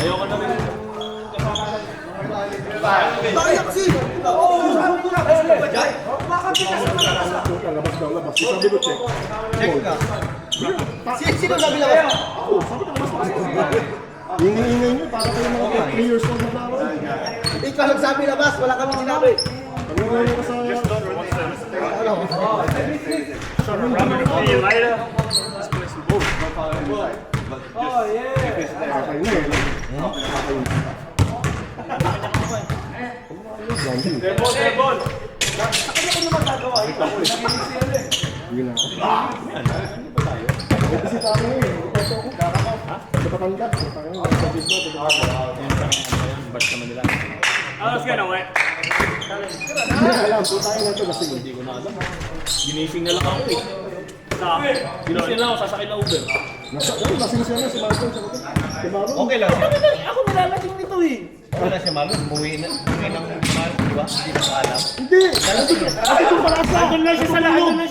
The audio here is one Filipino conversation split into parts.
Ayoko na rin. Bakit kasi? Labas daw, labas. Sabi ko, check. Check ka. Sino sabi labas? Ingay-ingay nyo, para kayo mga 3 years old na tao. Ikaw nagsabi labas, wala kami sinabi. Ano nga nyo ka sa... See you later. Oh, yeah. Kakay na eh. Debol. Hindi na ako. Kasi tayo eh. Sa Batangas. Ba't naman nila? I was gonna wait. Hindi na alam. Tayo na ito kasi Hindi ko na alam. Ginising na lang ako eh. Ginising na lang ako, sasakay na Uber. Lasing siya na si Marlon. Si Marlon. Okay lang. Ako nilalasing nito eh. Okay lang si Marlon, umuwi ng Marlon, di ba? Hindi na alam. Hindi! Kasi kung pala sa... Andun lang siya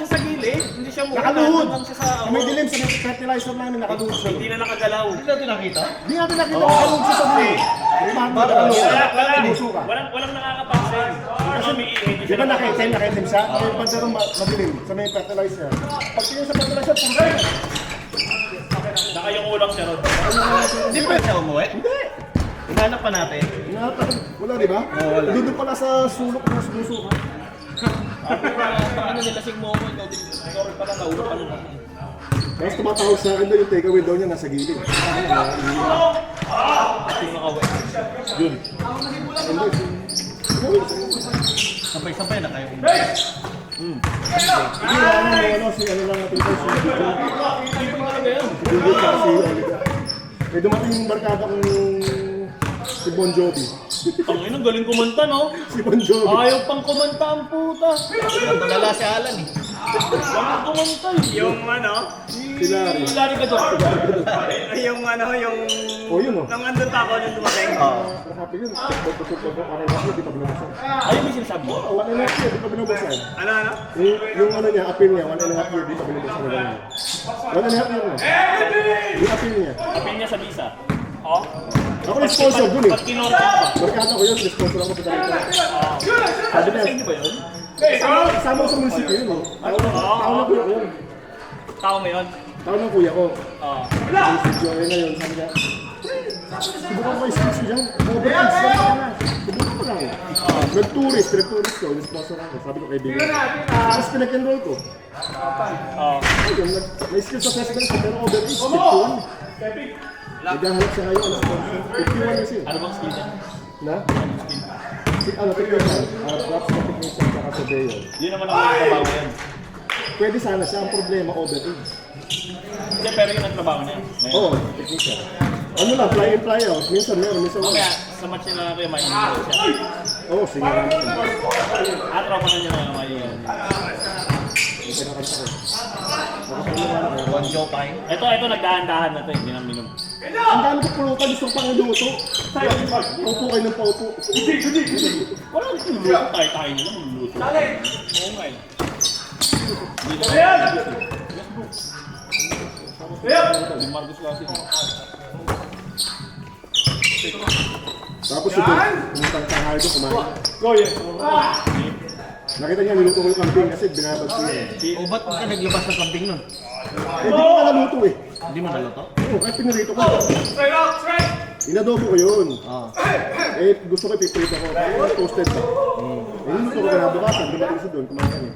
sa gilid. Hindi siya mukha. Nakaluhod! Andun lang siya sa... May dilim sa fertilizer namin, nakaluhod siya. Hindi na nakagalaw. Hindi natin nakita? Hindi natin nakita nakaluhod siya sa dilim. Walang nakakapansin. Kasi may ihi. Di ba nakaitim siya? May pandarong madilim sa may fertilizer. Pag tingin sa fertilizer, puro Nakayong siya ron. Hindi pa siya umuwi? Hindi! Hinahanap pa natin. Wala, di ba? Doon pala sa sulok na sumusuka. Ano nilasing mo ako, ikaw rin pala naulog pa nun. Tapos tumatawag sa akin daw yung takeaway daw niya nasa gilid. Yung nakawet. Yun. Sabay-sabay na kayo. Hindi ano, si ano lang natin ito. Si Oliver. Eh dumating yung barkada kong si Bon Jovi. Ang inang galing kumanta, no? Si Bon Jovi. Ayaw pang kumanta ang puta. Natulala si Alan eh. Walang kumanta eh. Yung ano, Si Larry. Lari ka doon. yung ano, yung... Oh, yun oh. Nung andun pa ako nung dumating. Happy yun. Tutok-tutok ako. Parang ako, di pa binabasan. Ayun yung sinasabi mo. Oh, 1.5 year, di pa binabasan. Ano, ano? Yung ano niya, appeal niya, 1.5 year, di pa binabasan na gano'n. 1.5 year na. Yung appeal niya. Apin niya sa visa. Oh? Ako yung sponsor dun eh. Ba't kinorte ka? Barkada ko yun, sponsor ako sa ganito. Sabi niya, Sa inyo ba yun? kasama ko sa munisipyo yun eh. Tao na kuya ko yun. Tao mo yun? Tao ng kuya ko. Oo. Sa studio ayun na yun, sabi niya, subukan ko yung skills dyan. Overkids, sabi ko na. Subukan ko lang. Nag-tourist ko, in-sponsor ako. Sabi ko kaibigan. Tapos pinag-enroll ko. Oo. Ayun, may skills assessment ko, pero overkids, 51. Naghahanap siya ngayon, sponsor. 51 years yun. Ano bang skill niya? Na? Ano, technician. Props na technician sa surveyor. Yun naman ako yung trabaho yan. Pwede sana siya, ang problema, overkids. Hindi, pero yun ang trabaho niya. Ngayon. Oo, technician. Ano lang, fly in, fly out. Minsan meron, minsan wala. Kaya, sa match niya na kayo, may inyo siya. Oo, singer naman. Tropa na niya na may Yung pinakanta ko. One Joe Pine. Ito, nagdahan-dahan na ito. Hindi nang minum. Ang dami ko pulutan, gusto ko pang iluto. Paupo kayo ng paupo. Wala rin luluto. Tayo na lang luluto. Oo nga eh. Ayan! Di Marcos kasi. Tapos yung pumutang tanghali doon, kumain. Go, yeah. Nakita niya, niluto ko yung kambing kasi binabag ko yun. O ba't ka naglabas ng kambing nun? Eh, di ko nga naluto eh. Hindi mo naluto? Oo, kahit pinirito ko. Inadobo ko yun. Eh, gusto ko ipiprito ko. Kaya toasted pa. Eh, niluto ko kinabukasan, dumating siya doon, kumain kami.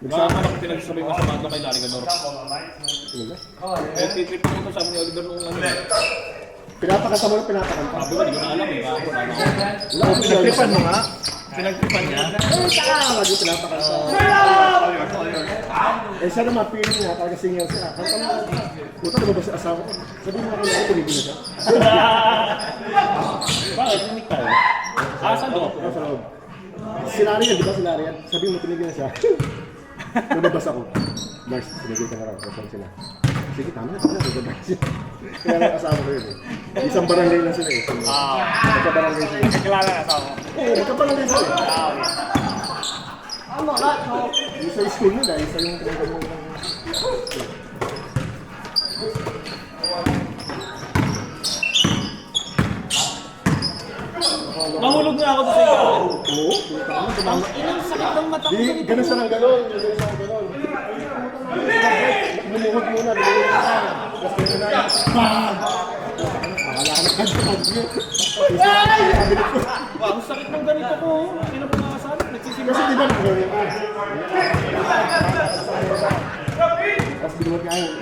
Mga anak pinagsabay ko sa banda kay Larry Gador. Eh, titrip ko ito sabi ni Oliver nung ano. Pinapakanta mo na pinapakanta. Sabi ko, hindi ko na alam eh. Ako, ano. Wala ko siya. Pinagtripan mo nga. Pinagtripan niya. Eh, saka lagi pinapakanta. Eh, siya naman, feeling niya, talaga singer siya. Kanta mo, puta, ano ba si asawa ko? Sabihin mo ako na ako, tumigil na siya. Bakit? Naminig tayo. Saan doon? Ano sa loob? Si Larry yan, di ba si Larry yan? Sabihin mo, tumigil na siya. Lumabas ako. Mars, tumigil ka na raw. Kasama sila. Sige, tama na. Lumabas siya. Kaya nga asawa ko yun eh. Isang barangay lang sila eh. Magkabarangay sila. Kilala na sa ako. Oo, magkabarangay sila eh. Isa yung school nila, isa yung pinagano ng... Mahulog na ako sa iyo. Oo, tama. Ilang sakit ng mata ko. Di, ganun siya ng ganun. Ganun siya ng ganun. Lumuhod muna, lumuhod muna. Tapos ganun na yun. Bang! Bahala ka na kanya. Ang sakit ng ganito ko. Pinapunasan. Nagsisimula. Kasi di ba nag-ganyan ka? Tapos binuhat nga yung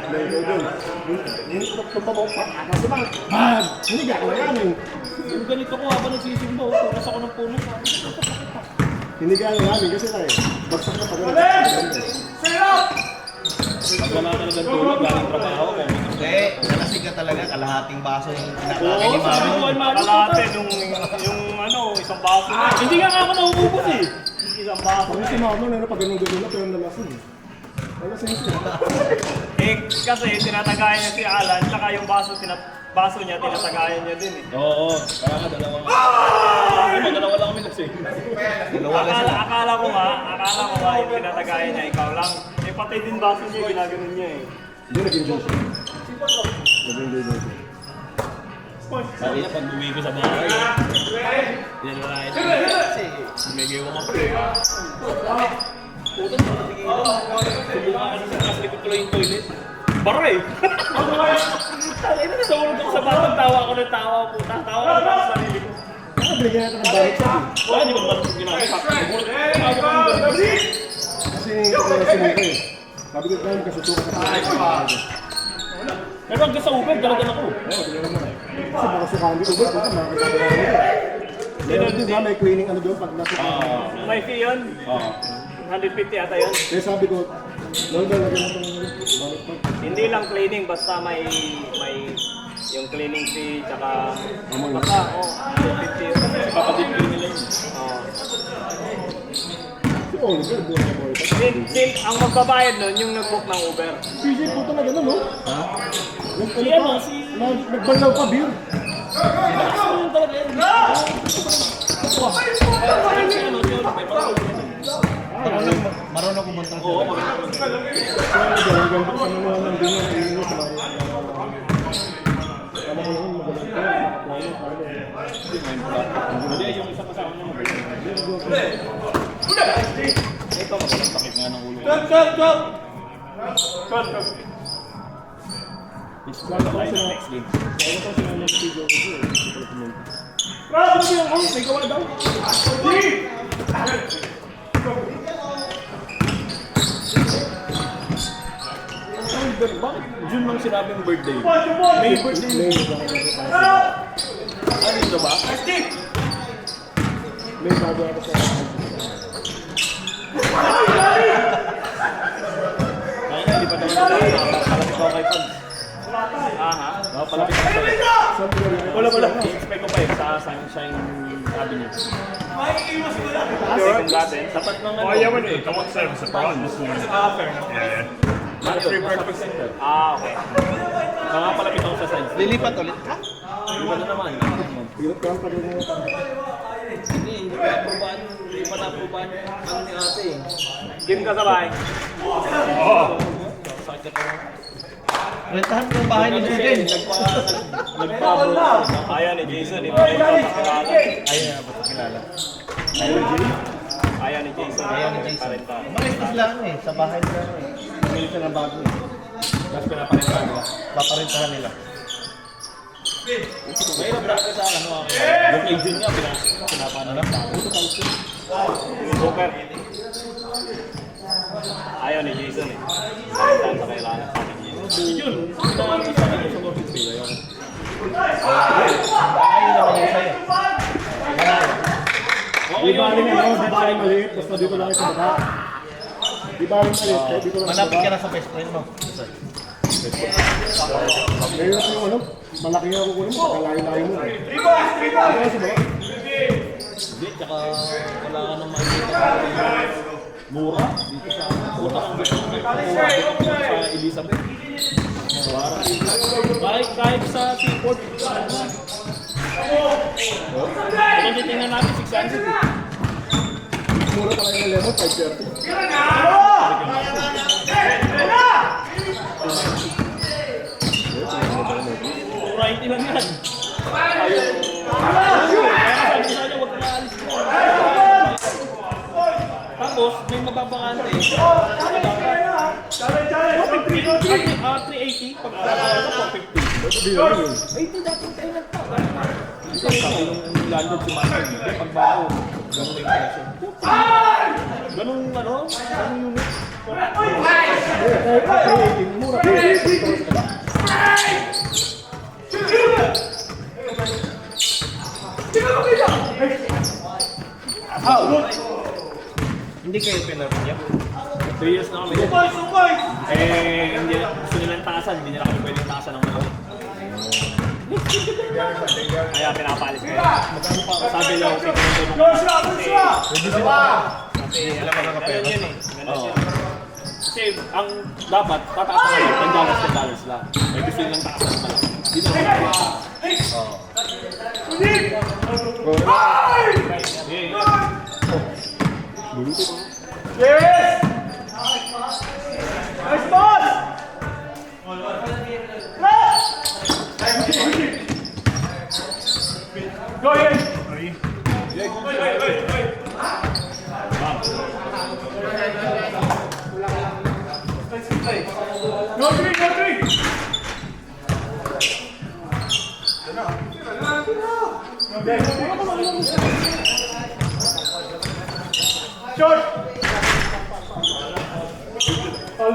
doon. Yung tumpa mo, kasi bang, bang! Hindi ka kaya yan. Yung ganito ko habang nagsisimba. Punas ako ng puno. Hindi ka namin kasi na eh. Bagsak na pag-ganyan. Pag wala ka na tulog, galing trabaho ko. Hindi, nalasing ka talaga. Kalahating baso yung Oo, kinakain ni sabi ko Mami. ay Mami. Kalate yung ano, isang baso na. Hindi nga ako nauubos eh. Isang baso Pag na. si mama na pag ganun-ganun na pero nalasing eh. Nalasing siya. Eh, kasi tinatagayan niya si Alan, tsaka yung baso niya, tinatagayan niya din eh. Oo, kaya nga dalawa. Dalawa lang kami lasing. Dalawa lang sila. Akala ko nga yung tinatagayan niya, ikaw lang. Eh, pati din baso niya, ginaganon niya eh. Hindi nag-enjoy siya. Nag-enjoy din siya. Sabi niya, pag uwi ko sa bahay, yan na lang ito. Kasi, sumigaw ako pa eh. Puto, subukan kasi sa taas likod ko lang yung toilet. Bara eh! Tangay na, nahulog ako sa batang, tawa ako ng tawa, puta. Tawa ako ng sarili ko. Baka binigyan natin ng balik siya. Wala, di ba naman ito ginamit? Sabi ko ng ganun. Kasi nalasing ko eh. Sabi ko kaya kasusuka sa tayo. Pero hanggang sa Uber, dalagan ako. Oo, tingnan mo. Kasi baka sukami ko doon, makakita ko lang. Meron din ba may cleaning ano doon pag nasuka? May fee yun, 150 ata yun. Kaya sabi ko, lalo lagyan mo itong balot pa. Hindi lang cleaning, basta may yung cleaning fee, tsaka Amoy. basta, 150 yun. Kapatid ko nila yun. Oh. Si Oliver, buwan na boy. Ang magbabayad nun, yung nag-book ng Uber. PJ po talaga no, no? Ha? Si ano, si- Nagbanlaw pa, beer. Ano talaga yun? Marunong kumunta siya. Oo, maganda. Kaya nagbanlaw sa mga ng dinner, iinit sa mga. Alam ko naman, magalang ka. Hindi, yung isa kasama mo. Ito, sakit nga ng ulo. Lalo ko sila, Next game. lalo ko sila ng studio ko eh. Grabe mo yung may gawa daw. Bakit June lang sinabing birthday? May birthday. Ano ito ba? May bago ako sa Ay, hindi pa naman palapit ako kay Pag. Aha. Palapit ako sa'yo. Wala. I-expect ko pa sa Sunshine Avenue. Yung dati. Tapat ng ano. Come on, serve sa prawn. Free breakfast center. Okay. Palapit ako sa Sunshine. Lilipat ulit ka? Iba na naman. Pilot ka ang pagod mo. Hindi pa na-aprobahan. Hindi pa na-aprobahan ang ni ate eh. Game ka sabay. Sakit ako. Rentahan ko yung bahay ni Juden. Nagpablo. Ayaw ni Jason, hindi mo rin Ayun na, ba't kilala? Ayaw ni Jason. Ayaw ni Jason. Parenta. Umalis na sila ano eh, sa bahay nila ano eh. Pili ka ng bago eh. Tapos pinaparentahan nila. Paparentahan nila. Ngayon ang bracket sa ano ako. Yung agent niya, pinapanan sa ako. Super. Ayaw ni Jason eh. Parenta sa kailangan sa akin Jason. Yun, pinapanan sa akin sa North Bay. Ayun. Ayun naman yung sa'yo. Di ba rin ano, di ba rin maliit, basta dito lang sa baba. Di ba rin maliit, kahit dito lang sa Malapit ka baba. na sa best friend mo. Ngayon kasi yung ano, malaki nga ako kunin mo, kakalayo-layo mo eh. Di ba sa baba? Hindi, tsaka wala ka nang makikita mura dito sa utang ang gusto mo sa Elizabeth. Kahit sa seaport. Kung titingnan natin, 600. Mura pala yung lemon, 530. mababangante. Challenge! 380. Pag 450. Hindi na yun. Ay, hindi dapat tayo nagtaka. Sabi nung landlord si Martin, pag bago, ganun yung presyo. Ganun ano? Ganun unit. Mura. Hindi kayo pinapaya. 3 years na kami. Eh, hindi gusto nilang taasan. Hindi nila kami pwedeng taasan ng malaki. Kaya pinapalis kayo. Sabi niya, okay, kasi alam mo na kapera. Kasi ang dapat, tataas na lang, $10 lang. May gusto nilang taasan ng malaki. Hindi na Luluto ko. Yes! Nice boss! Go ahead! Go three, go three! Short! Foul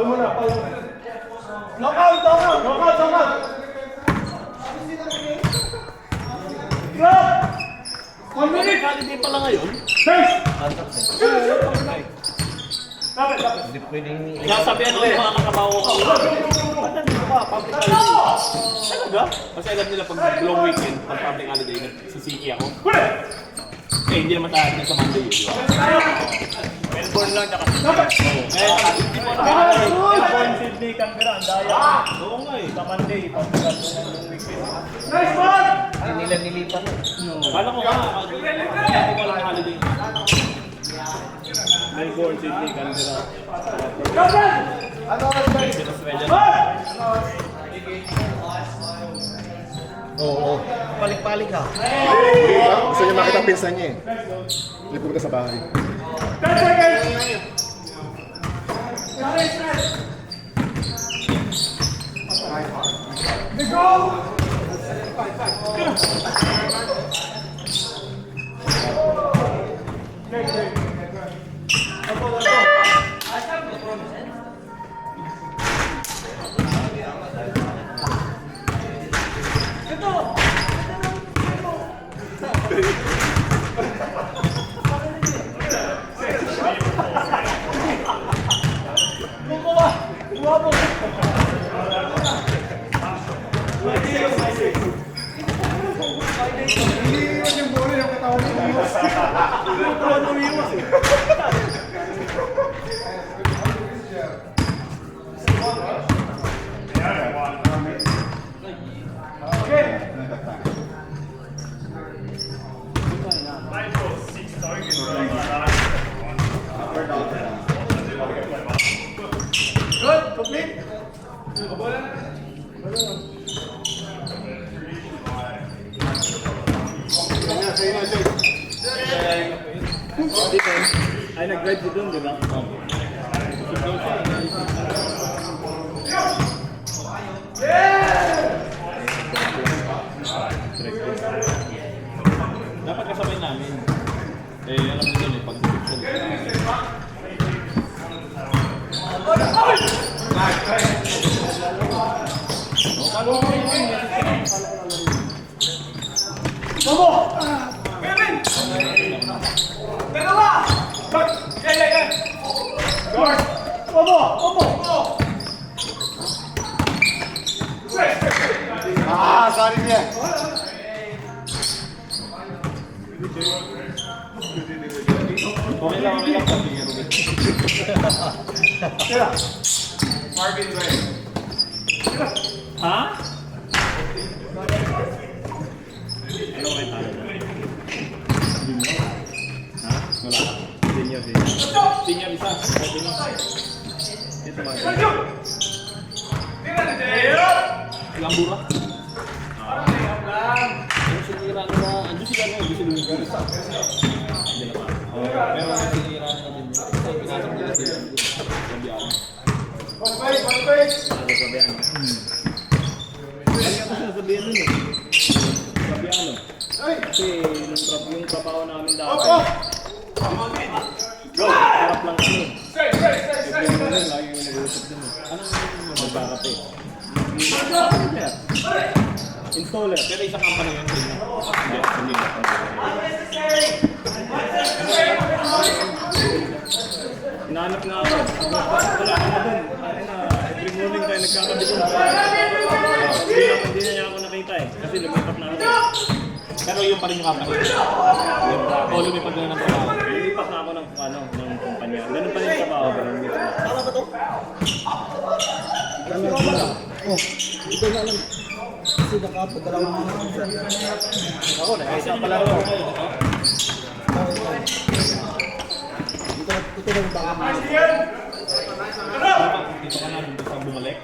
mo na. Knockout! Drop! 1 minute! Holiday pala ngayon. Face! Dapat. Hindi pwedeng Nasabihan ko yung mga kakabaho ko. Ba't nandito ka? Public holiday. Talaga? Kasi alam nila pag long weekend, pag public holiday, nagsisiki ako. Eh, hindi naman tayo sa Monday yun, di ba? Melbourne lang, tsaka Eh, hindi mo na Melbourne, Sydney, Canberra, ang daya. Oo nga eh. Sa Monday, pagkakas ng weekend. Nice one! hindi nila nilipan. Kala ko nga, hindi ko alam holiday. Melbourne, Sydney, Canberra. Oo. Palik-palik ka. Gusto niya makita ang pinsan niya eh. Hindi pumunta sa bahay. 10 seconds! Let's go! Good, complete. Ay, nag-drive ko dun, di ba? Dapat kasabay namin. Eh, alam mo dun eh, pag Ah, sorry niya. okay lang, Marvin Ray. Ha? Ano kayo talo? Ha? Wala. Senior. Senior isa. Ito mga. Ilang bura? sinira na, andun sila na, andun sila yung gulis. Hindi naman. Pero sinira na din. Kasi pinasok nila sila. Sabihan. Sabihan. Kaya ako sinasabihan nun eh. Sabihan. Kasi yung trabaho namin dati. Harap lang kami. Yung ganun, lagi yung nag-uusap din. Anong magkakape? Installer. Pero isang company yun. Hindi. Hinahanap nga ako. Wala ka na dun. Every morning tayo nagkakabigon. Hindi na niya ako nakita eh. Kasi lumipat na ako. Pero yun pa rin yung company. O lumipat na ng trabaho. Lumipat na ako ng kumpanya. Ganun pa rin yung trabaho. Tama ba to? Oh, ito na lang. Kasi nakapagdala ko mga Ako na. Isa pala ako kayo. Ito lang baka mga. Dito ka na sa bumalik.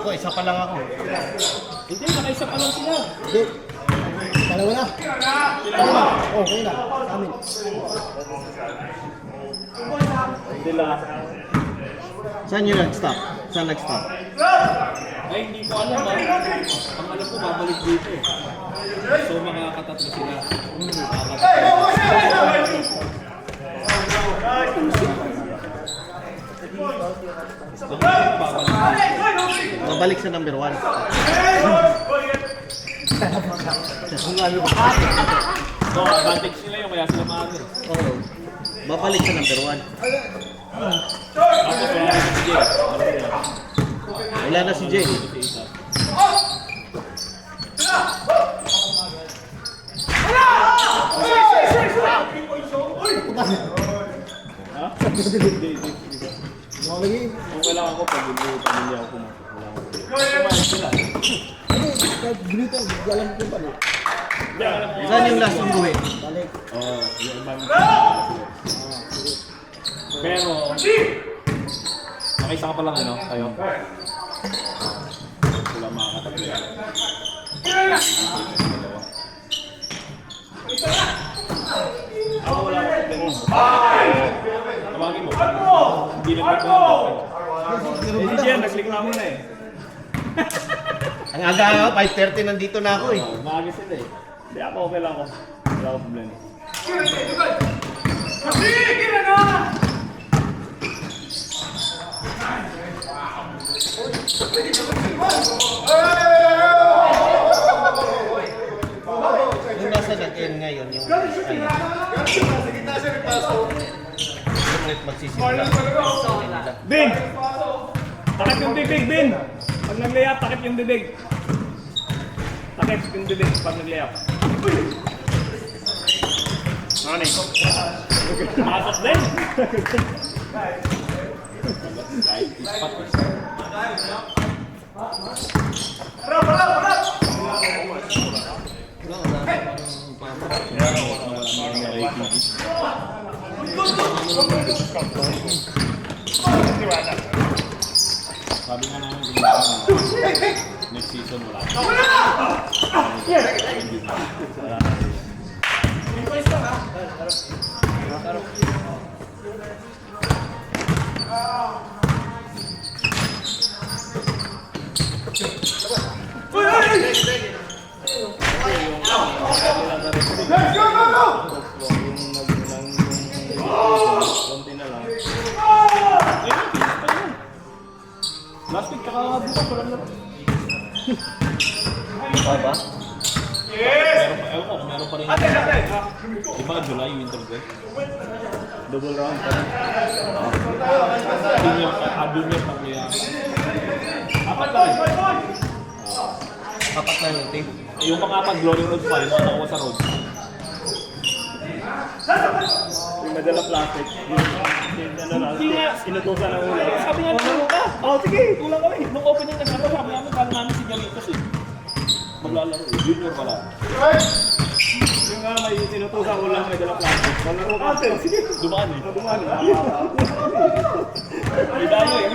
Ako, isa pa lang ako. Hindi, nakaisa pa lang sila. Hindi. Dalawa na. Oh, kayo na. Sa amin. Sila. Saan yun nag-stop? Saan nag-stop? Ay, hindi ko alam ba? Ang alam ko, babalik dito eh. So, makakatatlo sila. Babalik sa number 1. So, advantage nila yung kaya sila maaari. Oo. Babalik sa number 1. Tapos, wala na si Jay. Wala na si Jay. Ha? Hindi. Lagi. Okay lang ako pag hindi ako pumasok. Kumain sila. Ano? Ganito. Alam ko pa no. Hindi, alam ko. Saan yung last mong buwi? Balik. Oo, yung ibang pero, nakaisa ka pa lang ano, kayo? Wala makakatatlo yan. Ako wala ka problema. Tawagin mo. Hindi na si Jen, nagreklamo na eh. Ang aga, 5:30 nandito na ako eh. Maaga sila eh. Hindi ako okay lang ako. Wala akong problema. Yung nasa nag-end ngayon, yung magsisimula. Bin! Takip yung bibig, Bin! Pag nag-layup, takip yung bibig. Takip yung bibig pag nag-layup. Ano eh? Masok din! Sabi nga namin next season wala. Konti na lang. Last week bukas wala na. ba? Meron pa rin. Iba July winter break. Double round pa rin. Junior pa kaya. Apat pa rin. Apat na yung team. Yung mga apat glory roads pa rin, mga nakuha sa roads. Yung madala plastic. Inutusan ng ulo. Sabi nga nito ka. Oh, sige, tulang kami. Nung opening na sabi namin, kala namin si Galitos eh. Maglalaro eh. Junior pala. Yung nga may inutusan ko lang may dala plastic. Malaro ka. Sige. Dumaan eh. Dumaan. May dalo eh.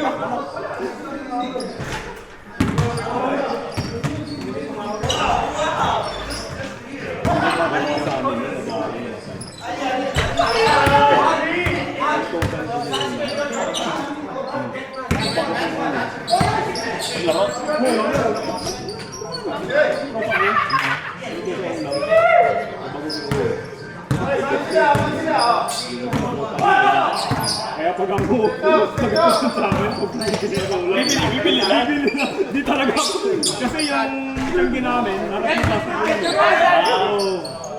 Kaya pag ako pagkakusin sa amin, pag bibili na. Di talaga ako. Kasi yung ginamit, nakakita sa akin.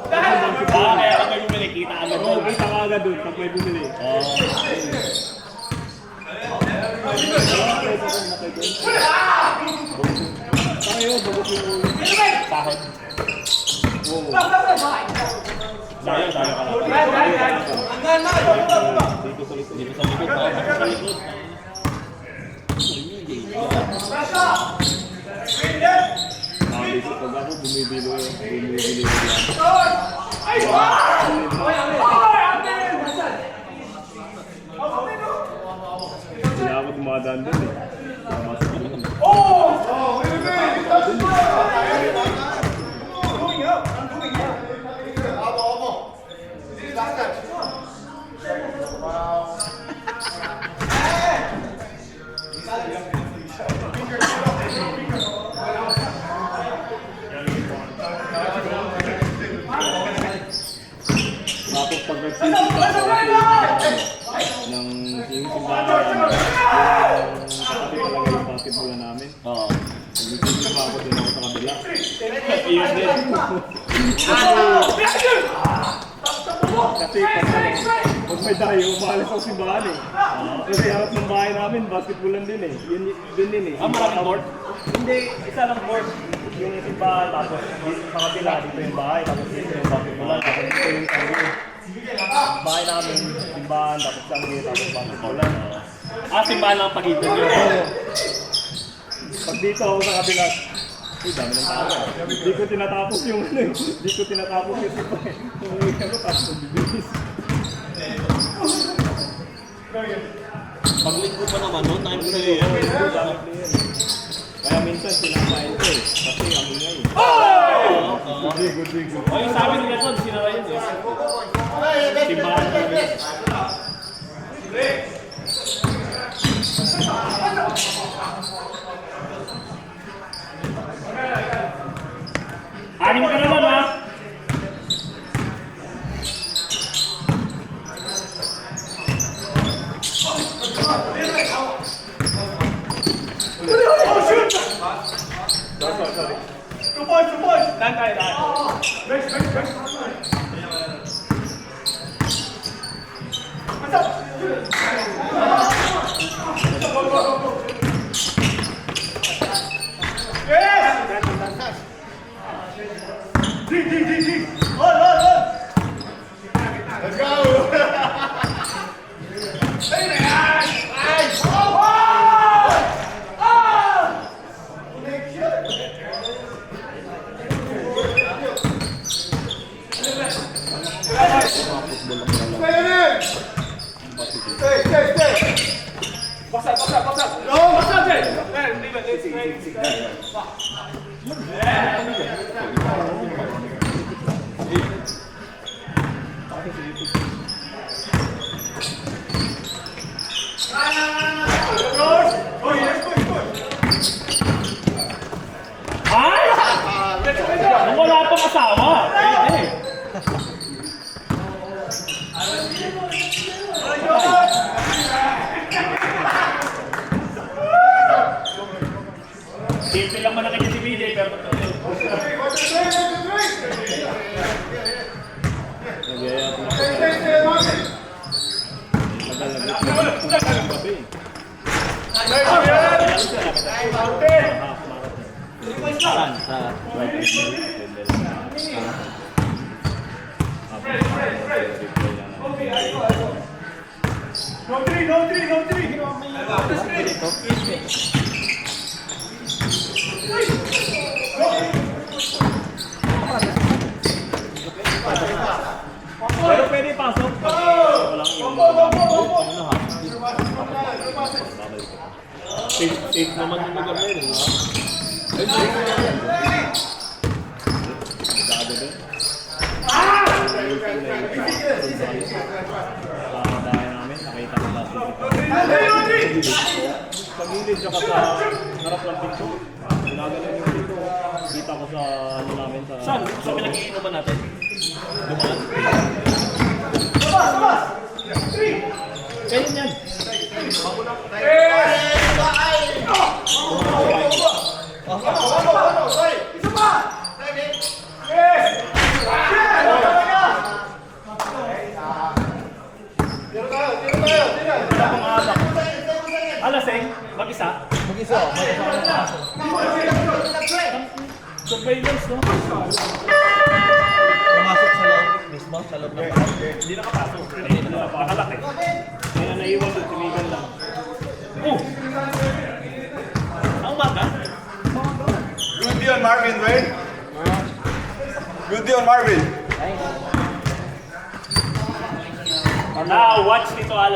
Kaya pag may bumili, kita agad Oo, kita ka agad doon pag may bumili. Tayo, bagok yung ulo. Sahod. Sayang ka lang. Dito sa likod. Sa likod. Nakabisi pag ako, bumibili yan. Kaya ako dumadaan doon eh. Tapos pag nagsisimba ako ng yung simbahan namin, yung katabi talaga yung basketball namin. Oo. Pag nagsisimba ako din ako sa kabila. Iyon din. Kasi pag may dayo, umalis ako simbahan eh. Kasi harap ng bahay namin, basketballan din eh. Yun din eh. Maraming court? Hindi, isa lang court. Yung simbahan, tapos dito sa kabila, dito yung bahay, tapos dito yung basketballan, tapos dito yung tanggi. Bahay namin, simbahan, tapos tanggi, tapos basketballan. Simbahan lang pagitan nyo. Pag dito ako sa kabila, uy, dami ng tao. Hindi ko tinatapos yung ano eh. Hindi ko tinatapos yung simbahan. Umuwi ako, tapos nagbibilis. Paglinggo pa naman nun, time player. Kaya minsan sinamain ko eh. Kasi ang ingay. Good. Yung sabi nila doon, sinara yun eh. Simbahan kami. Anim ka naman ha? Sorry. 2 points! Dan tayo. Let's go! Ay! Nung wala pang asawa. Simple lang manakit si BJ pero Pero pwede pasok. safe naman yung lugar na yun. Bahay namin, nakita ko last week. Sa gilid, tsaka sa harap ng pinto. Ginagalan yung pinto. Kita ko sa ano namin sa... Saan? Sa pinag-iinuman natin? Dumaan? Kailan yan? Alaseng, mag-isa. Mag-isa. Surveillance, no? Pumasok sa loob. Mismo sa loob ng Hindi nakapasok. Napakalaki. Kaya naiwan doon, tumigan lang. Oh! Ang umaga? Good deal, Marvin, right? Good deal, Marvin. Now, watch nito, Alan.